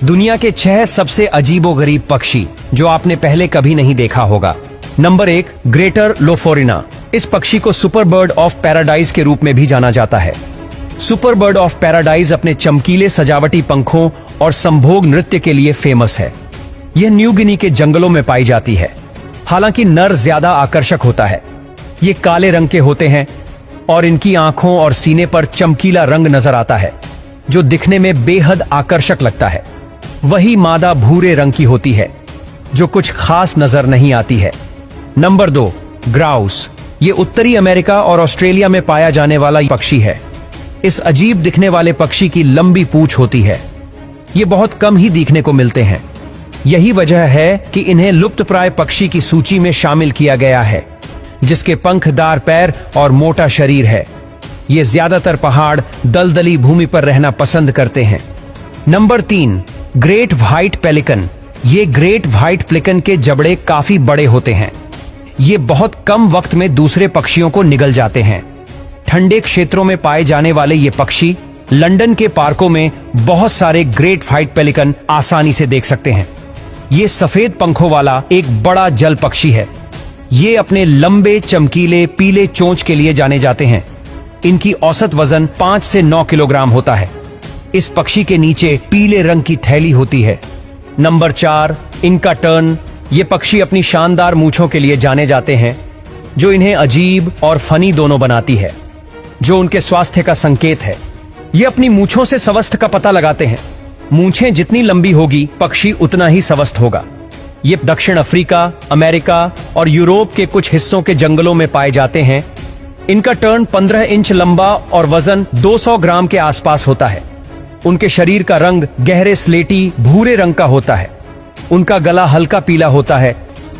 दुनिया के 6 सबसे अजीबोगरीब पक्षी जो आपने पहले कभी नहीं देखा होगा। Number 1, greater lophorina. इस पक्षी को सुपर बर्ड ऑफ पैराडाइज के रूप में भी जाना जाता है। सुपर बर्ड ऑफ पैराडाइज अपने चमकीले सजावटी पंखों और संभोग नृत्य के लिए फेमस है। यह न्यू गिनी के जंगलों में पाई जाती है। हालांकि नर ज्यादा आकर्षक होता है। ये काले रंग के होते हैं और इनकी आंखों और सीने पर चमकीला रंग नजर आता है जो दिखने में बेहद आकर्षक लगता है। वही मादा भूरे रंग की होती है जो कुछ खास नजर नहीं आती है। Number 2, grouse. ये उत्तरी अमेरिका और ऑस्ट्रेलिया में पाया जाने वाला पक्षी है। इस अजीब दिखने वाले पक्षी की लंबी पूंछ होती है। ये बहुत कम ही देखने को मिलते हैं। यही वजह है कि इन्हें लुप्तप्राय पक्षी की सूची में शामिल किया गया है, जिसके पंखदार पैर और मोटा शरीर है। ये ज्यादातर पहाड़ दलदली भूमि पर रहना पसंद करते हैं। Number 3, great white pelican. ये ग्रेट व्हाइट पेलिकन के जबड़े काफी बड़े होते हैं। ये बहुत कम वक्त में दूसरे पक्षियों को निगल जाते हैं। ठंडे क्षेत्रों में पाए जाने वाले ये पक्षी लंदन के पार्कों में बहुत सारे ग्रेट व्हाइट पेलिकन आसानी से देख सकते हैं। ये सफेद पंखों वाला एक बड़ा जल पक्षी है। ये अपने लंबे चमकीले पीले चोंच के लिए जाने जाते हैं। इनकी औसत वजन 5 से 9 किलोग्राम होता है। इस पक्षी के नीचे पीले रंग की थैली होती है। नंबर 4, इनका टर्न। ये पक्षी अपनी शानदार मूंछों के लिए जाने जाते हैं जो इन्हें अजीब और फनी दोनों बनाती है, जो उनके स्वास्थ्य का संकेत है। ये अपनी मूंछों से स्वास्थ्य का पता लगाते हैं। मूंछें जितनी लंबी होगी पक्षी उतना ही स्वस्थ होगा। ये दक्षिण अफ्रीका, अमेरिका और यूरोप के कुछ हिस्सों के जंगलों में पाए जाते हैं। इनका टर्न 15 इंच लंबा और वजन 200 ग्राम के आसपास होता है। उनके शरीर का रंग गहरे स्लेटी भूरे रंग का होता है। उनका गला हल्का पीला होता है।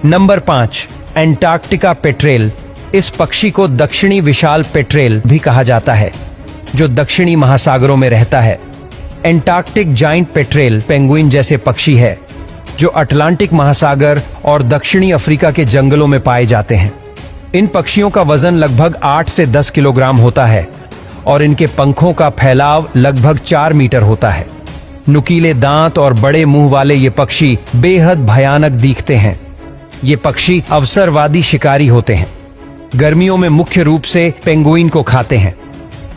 Number 5, Antarctica petrel. इस पक्षी को दक्षिणी विशाल पेट्रेल भी कहा जाता है, जो दक्षिणी महासागरों में रहता है। एंटार्क्टिक जाइंट पेट्रेल पेंगुइन जैसे पक्षी है जो अटलांटिक महासागर और दक्षिणी अफ्रीका के जंगलों में पाए जाते हैं। इन पक्षियों का वजन लगभग 8 से 10 किलोग्राम होता है और इनके पंखों का फैलाव लगभग 4 मीटर होता है। नुकीले दांत और बड़े मुंह वाले ये पक्षी बेहद भयानक दिखते हैं। ये पक्षी अवसरवादी शिकारी होते हैं। गर्मियों में मुख्य रूप से पेंगुइन को खाते हैं।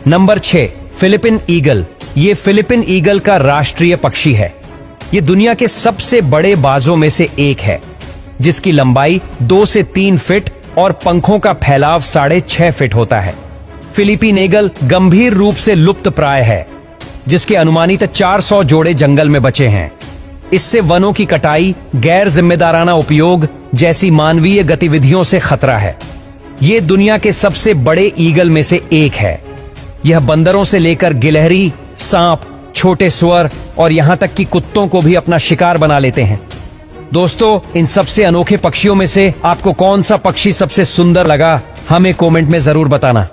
Number 6, Philippine eagle. ये फिलिपिन ईगल का राष्ट्रीय पक्षी है। ये दुनिया के सबसे बड़े बाजों में से एक है, जिसकी लंबाई 2 से 3 फीट और पंखों का फैलाव 6.5 फीट होता है। फिलिपिन ईगल गंभीर रूप से लुप्त प्राय है, जिसके अनुमानित 400 जोड़े जंगल में बचे हैं। इससे वनों की कटाई, गैर जिम्मेदाराना उपयोग जैसी मानवीय गतिविधियों से खतरा है। ये दुनिया के सबसे बड़े ईगल में से एक है। यह बंदरों से लेकर गिलहरी, सांप, छोटे सुअर और यहां तक कि कुत्तों को भी अपना शिकार बना लेते हैं। दोस्तों, इन सबसे अनोखे पक्षियों में से आपको कौन सा पक्षी सबसे सुंदर लगा, हमें कमेंट में जरूर बताना।